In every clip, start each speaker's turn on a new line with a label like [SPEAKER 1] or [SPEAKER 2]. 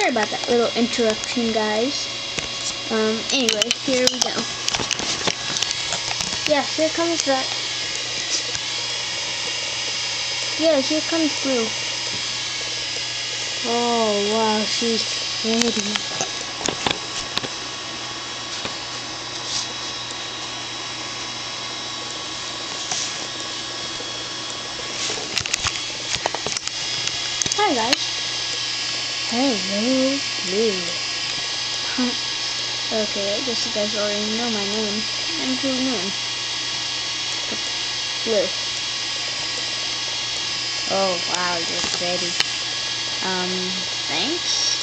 [SPEAKER 1] sorry about that little interruption, guys. Anyway, here we go. Yeah, here comes that. Yeah, here comes Blue. Oh, wow, she's pretty. Hi, guys. Hello, Blue. Okay, I guess you guys already know my name. I'm Blue Moon. Blue. Oh, wow, you're pretty. Thanks.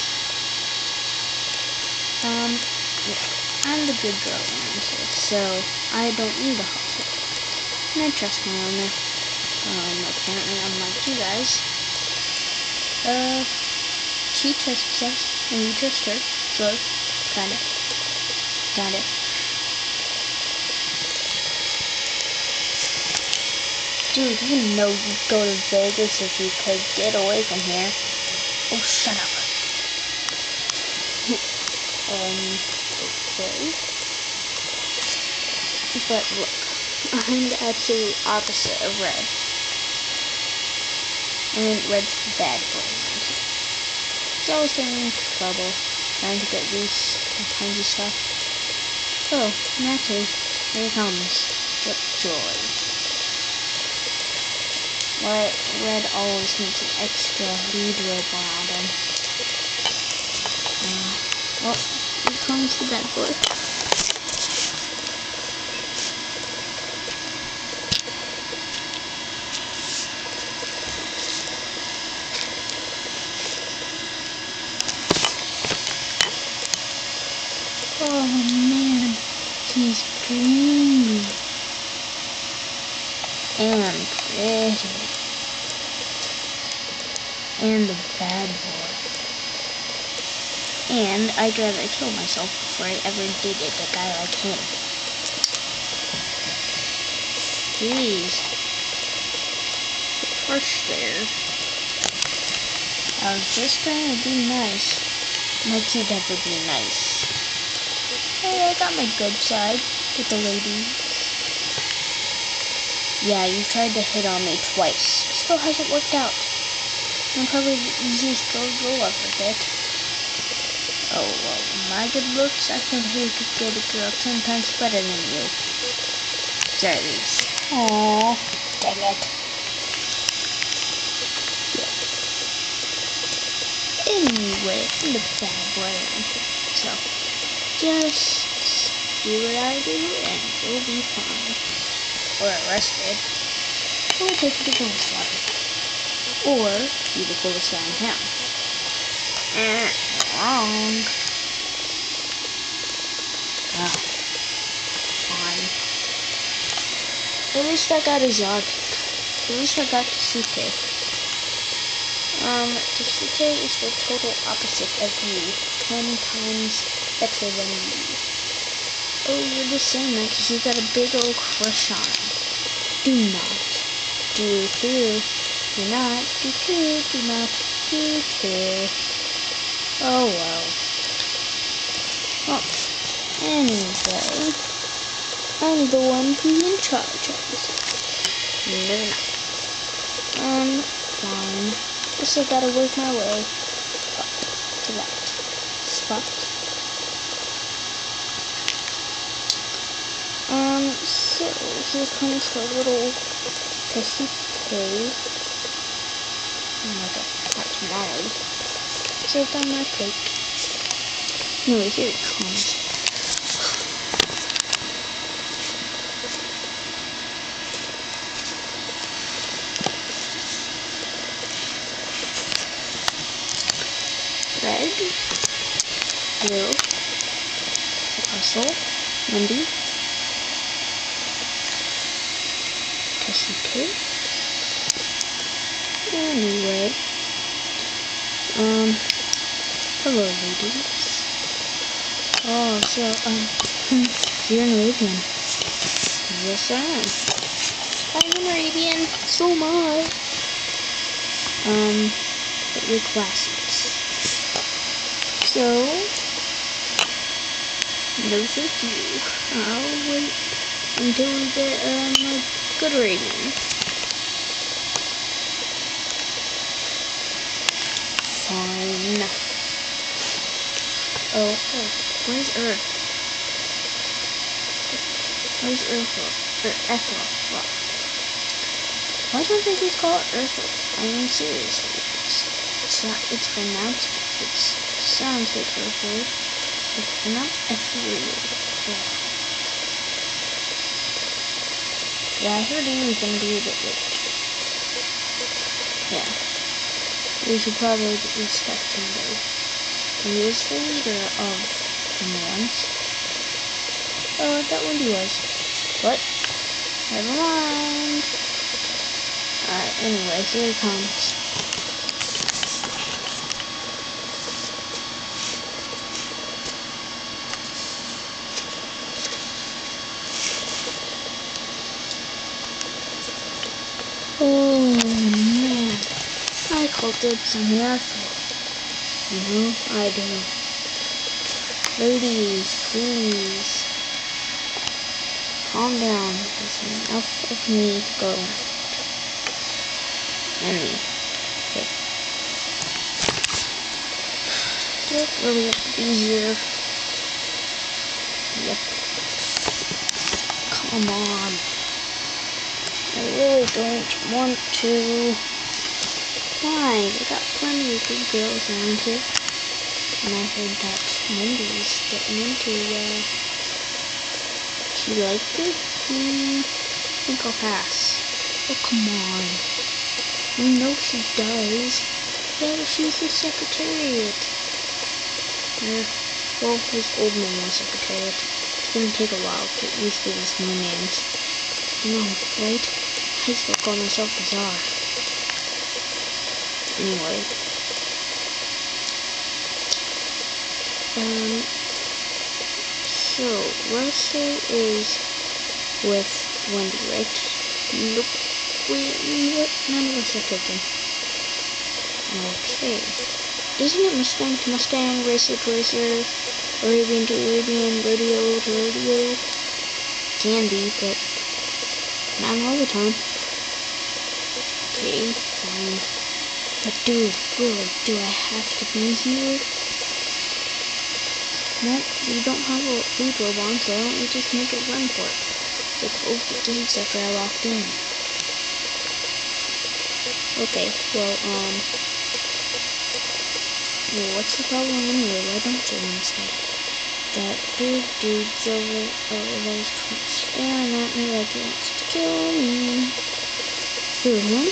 [SPEAKER 1] Yeah, I'm the good girl around here, so I don't need a hustle. And I trust my owner. Apparently unlike you guys. She trusts us, and we trust her. Sort of. Kinda. Dude, you know you'd go to Vegas if you could get away from here. Oh, shut up. Okay. But look, I'm the absolute opposite of Red. I mean, Red's the bad boy. He's always getting into trouble, trying to get loose and kinds of stuff. Oh, naturally, here he comes. What joy. Red always needs an extra lead rope around him. Well, here comes the bad boy. Oh man, he's green and pretty. And the bad boy. And I'd rather kill myself before I ever dated a guy like him. Jeez. Harsh there. I was just trying to be nice. Like you'd ever be nice. Hey, I got my good side with the lady. Yeah, you tried to hit on me twice. Still hasn't worked out. I'm probably the easiest girl you'll ever hit. Oh, well, my good looks, I think he could get a girl 10 times better than you. Jerry's. Aww, dang it. Yeah. Anyway, I'm the bad boy around here. So, just do what I do and you'll be fine. Or arrested. Or take you to the water. Or be the coolest guy in town. Wrong. Oh, fine. At least I got a Zod. At least I got Tsuke. Tsuke is the total opposite of you. 10 times better than you. Oh, you're just saying that because you got a big old crush on him. Do not. Do not. Do not. Oh well. Well, anyway, I'm the one who's in charge of this. No, you're not. Fine. Guess I gotta work my way up to that spot. So here comes the little Tessie K. Like a hot tamale. Served on my plate. Anyway, here it comes. Red, Blue, Russell, Wendy, Tessie K. Anyway, hello ladies. Oh, so, you're an Arabian. Yes, I am. I'm an Arabian, so am I. But your classmates. So, no thank you. I'll wait until we get a good rating. Fine. Oh, where's Earth? Where's Earth? Or Ethel? Why don't they just call it Ethel? I mean, seriously. It's pronounced. It sounds like Ethel. It's pronounced ethereal. Yeah, I heard Amy's gonna be a bit late. Yeah. We should probably respect him though. He is the leader of the Norns. Oh, I thought Wendy was. But, never mind. Alright, anyway, here it comes. Oh man, I called dibs on the Ethel. I do. Ladies, please, calm down. There's enough of me to go around. Okay. Do it really have to be here. Yep. Come on. I really don't want to. Why? We got plenty of good girls around here. And I heard that Wendy's getting into, she liked it? I think I'll pass. Oh, come on. You know she does. Yeah, but she's the Secretariat. Well, his old name was Secretariat. It's gonna take a while to at least give us new names. No, right? I still call myself Bizarre. Anyway. So, Russell is with Wendy, right? Nope. What? None of us are taken. Okay. Isn't it Mustang to Mustang, Racer to Racer, Arabian to Arabian, Radio to Radio? Can be, but not all the time. Okay, fine. But dude, really, do I have to be here? No, you don't have a food robot, so why don't you just make a run for it? They closed the gates after I walked in. Okay, well, what's the problem anyway? Why don't you instead? That big dude's over there's staring at me like he wants to kill me. Who, him?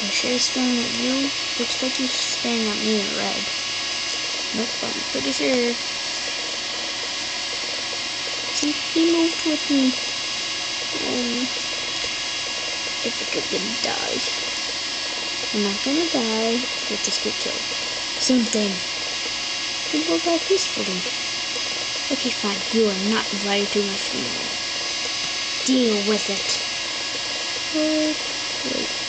[SPEAKER 1] I'm sure he's staring at you. Looks like he's staring at me in red. Nope, I'm pretty sure. See, he moved with me. I think I'm gonna die. I'm not gonna die, we'll just get killed. Same thing. We will die peacefully. Okay, fine, you are not invited to my funeral. Deal with it. Wait.